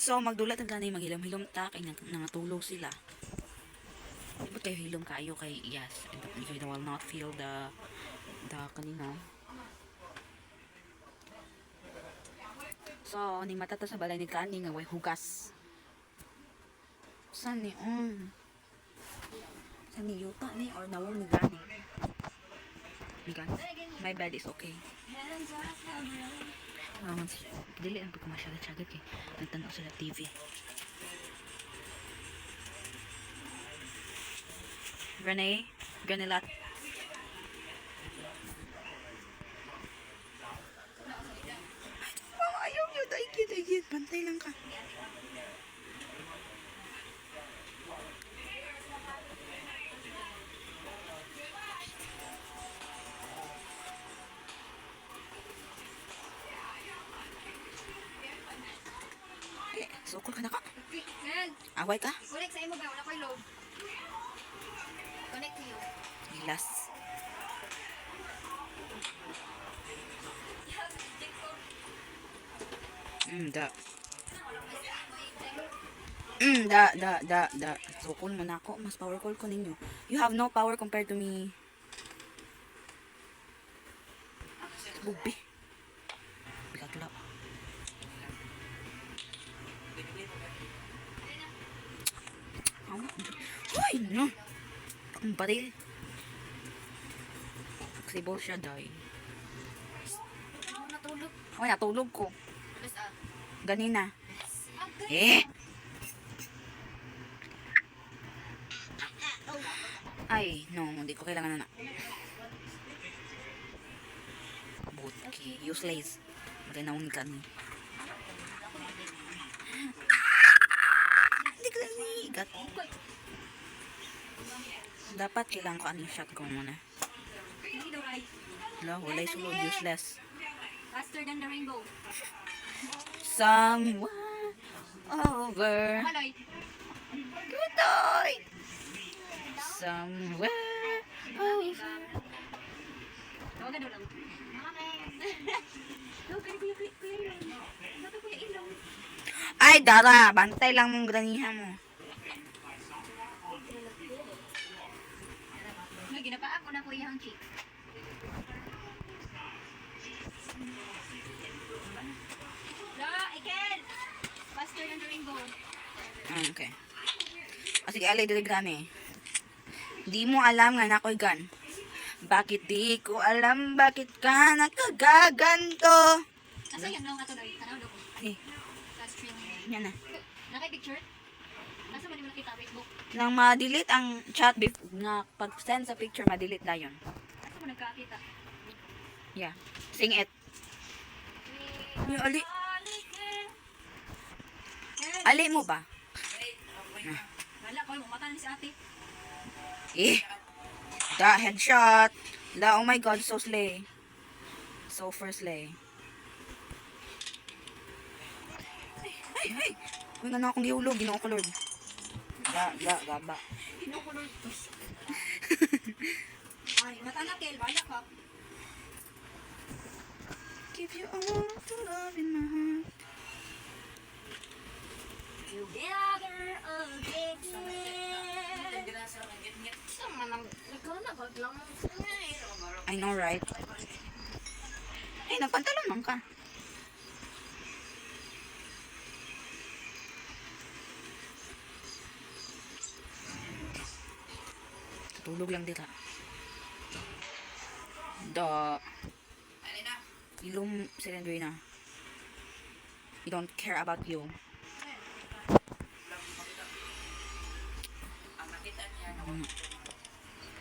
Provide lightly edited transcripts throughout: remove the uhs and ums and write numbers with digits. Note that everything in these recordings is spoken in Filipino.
So, magdulat ang ganay, maghilom-hilom ta, kay nangatulog sila. Di ba kayo hilom kayo kay, yes, and you will not feel the kanina. So, ni matata sa balay ni Kani nga way hugas. Saan ni, saan ni yuta ni, or nawong ni Gani. Ni Gani, my bed is okay. Dili ang pagkumasyada-syada kay nagtanaw sila TV. Renee, Ganelat. Ayaw nyo, daigit. Bantay lang ka. Sukol ka na ka. Away ka? Connect sa imo ba? Wala ko'y load. Connect to you. Gilas. Da. Sukol mo na ako. Mas powerful ko ninyo. You have no power compared to me. Bubi. Bigla. Ay, no. Ang baril. Sibo siya, day. Natulog. Ay, natulog ko. Plus Ganina. Okay. Ay, no. Hindi ko kailangan na. Butki. Useless. Maganaon ka ni. Hindi ko lang igat. Dapat kailangan ko anong shotgun muna. Wala, walay sulod. Useless. Faster than the rainbow. Somewhere over. Maloy. Good night. Somewhere over. Tawagan daw lang. Tawagan kuya ilong. Tawagan kuya ilong. Ay, Dara. Bantay lang mong granihan mo. Ginapaan ko na kuya ang cheek. Again! Faster than the rainbow. Okay. Sige, alay dili grani. Di mo alam nga na ako'y gun. Bakit di ko alam bakit ka nakagaganto? Nasa yan lang ato dahil. Tanaw daw ko. Eh, Last string. yan na. Nakay picture? Nasa man yung nakita Facebook? Nang ma-delete ang chat nga pag-send sa picture, ma-delete na yun. Nasa mo nagkakita? Yeah. Sing it. Uy, ali. Ali mo ba? Wala ko, mata na si ate. Eh. Da, headshot. Da, oh my god, so slay. So first slay. Ay. Uy, nga na akong giulog. Ginoo ko, Lord. Gaba. Pinukulor ko. Ay, mata na kel, wala ka. Give you all the love in my heart. Together again. Sama nang nagkanagod lang. I know, right? Ay, nagpantalon man ka. Tulog lang dito. Ilum Selendrina. We don't care about you.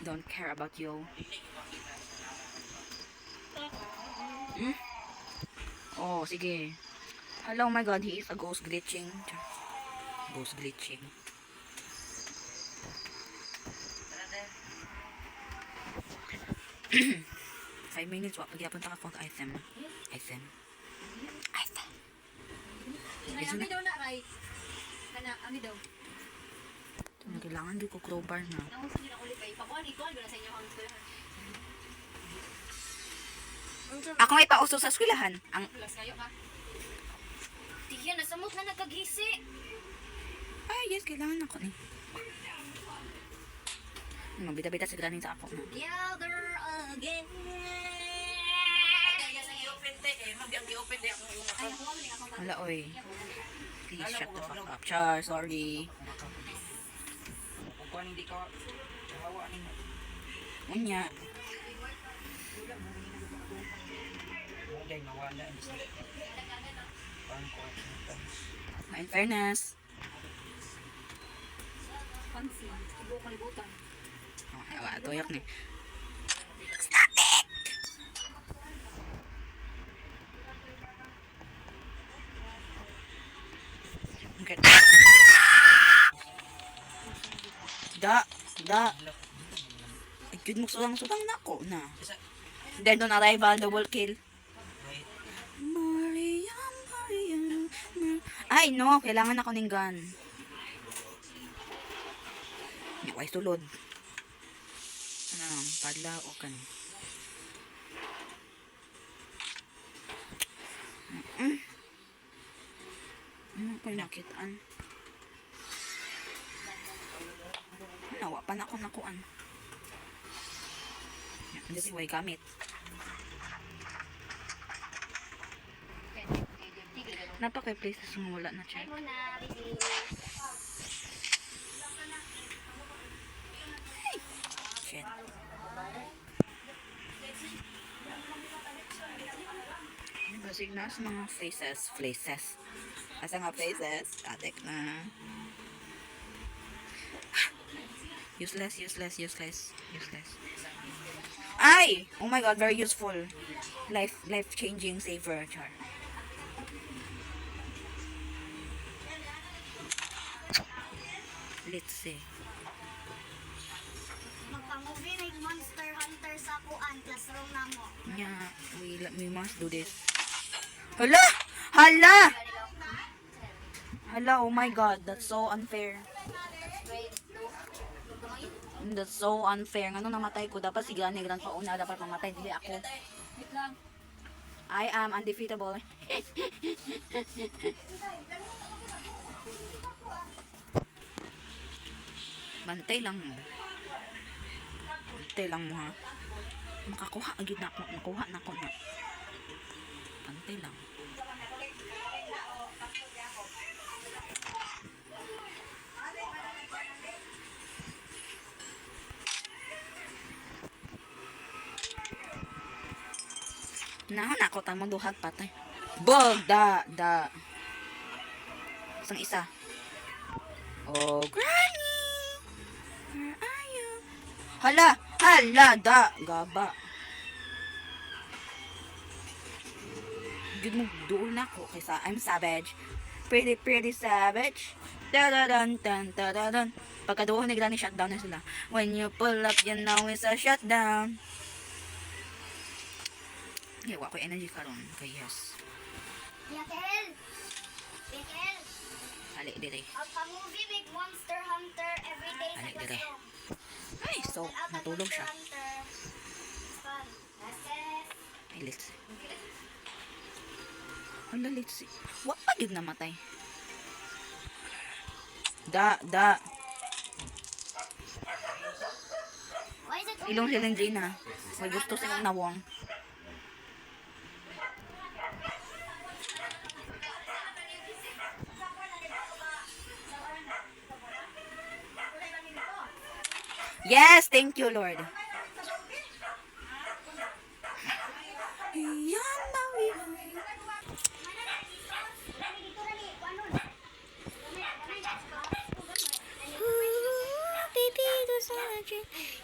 Don't care about you. Oh, sige. Hello, oh my god, he is a ghost glitching. Ghost glitching. Five minutes, wapag yapon ta ka phone item. Ami daw na, right? Kana, ami daw. Kailangan di ko crowbar na. Nang sige na ulit kay pakuan ito ano na sa inyo ang eskwelahan. Ako may pauso sa eskwelahan. Ang Plus kayo ka. Yan, nasamot na nagkagisi. Ay, yes, kailangan ako ni. Magbita-bita sa graning sa ako. Together again. Ay, ako ni ako. Wala, oy. Please shut the fuck up. Char, sorry. Kung hindi ka hawa ni mo. Unya. Mugay mawala ni sa. Parang ko. In fairness. Fancy. Ibo kalibutan. Oh, hawa, toyak ni. Okay. Da. Ay, yun mo sulang-sulang na ako na. Then on arrival, double kill. Maria. Ay, no. Kailangan ako ng gun. Hindi ko ay sulod. Ano lang, padla o kan. Ano ko nakitaan? Nawa pa na ako nakuan. Hindi si Way gamit. Napaka places nga wala na siya. Ay mo na, baby. Shit. Ano ba signas mga places? Asa nga places? Atek na. Useless. Ay! Oh my god, very useful. Life-changing saver, char. Let's see. Magpa-movie may Monster Hunter sa kuan classroom na mo. Yeah, we must do this. Hala! Oh my god, that's so unfair. That's so unfair. Ano namatay ko? Dapat si Granny Grand pauna. Dapat mamatay. Hindi ako. Wait lang. I am undefeatable. Bantay lang mo. Ha. Makakuha agad na ako. Nakuha na ako na. Bantay lang. Nahon ako tamang duhag patay. Bog! Da! Isang isa. Oh, Granny! Where are you? Hala! Da! Gaba. Gud mo duol na ako kaysa I'm savage. Pretty savage. Da-da-dun. Pagkaduol ni Granny, shutdown na sila. When you pull up, you know it's a shutdown. Wa ko energy karon kay yes. Yakel! Ali dire. Magpa-movie big Monster Hunter every day sa Ay, dire. classroom. Ay, so natulog siya. Fun. Ay, let's see. Hala, let's see. Wa pa gyud namatay. Da. Why is it Ilong silindrina. May gusto silang nawong. Yes, thank you, Lord.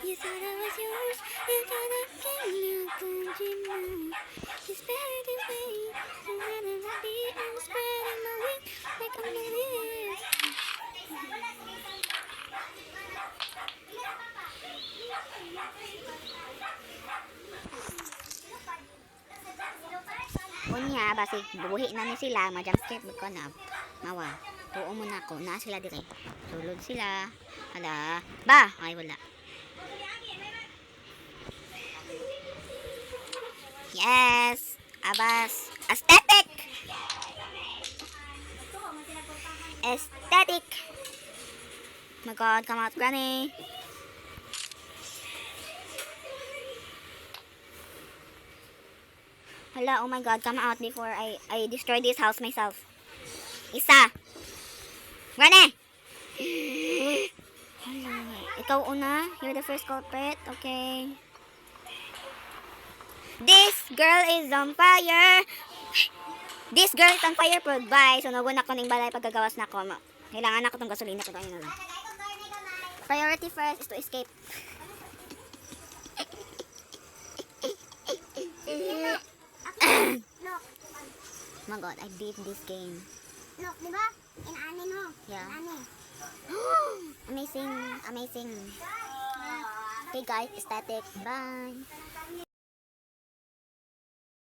You thought I was yours, you thought I can look good, you know. It's better this way, I'm rather happy, I'm spreading my wings like I'm this. Unya, basig buhi na ni sila, ma-jumpscare ko na. Mawa, tuo mo na ako, na sila dire. Sulod sila. Hala, ba? Ay, wala. Yes, abas, aesthetic! Aesthetic. My God, come out, Granny. Hala, oh my God, come out before I destroy this house myself. Isa. Granny! Hala, ikaw una. You're the first culprit. Okay. This girl is on fire. This girl is on fire po. Bye. So, nagun ako ng balay pagkagawas na ko. Kailangan ako tong gasolina ko. Ayun na lang. Priority first is to escape. Look, Oh my God, I beat this game. look, di ba? Inanin mo. Yeah. Inanin. Amazing, amazing. Okay guys, aesthetic. Bye.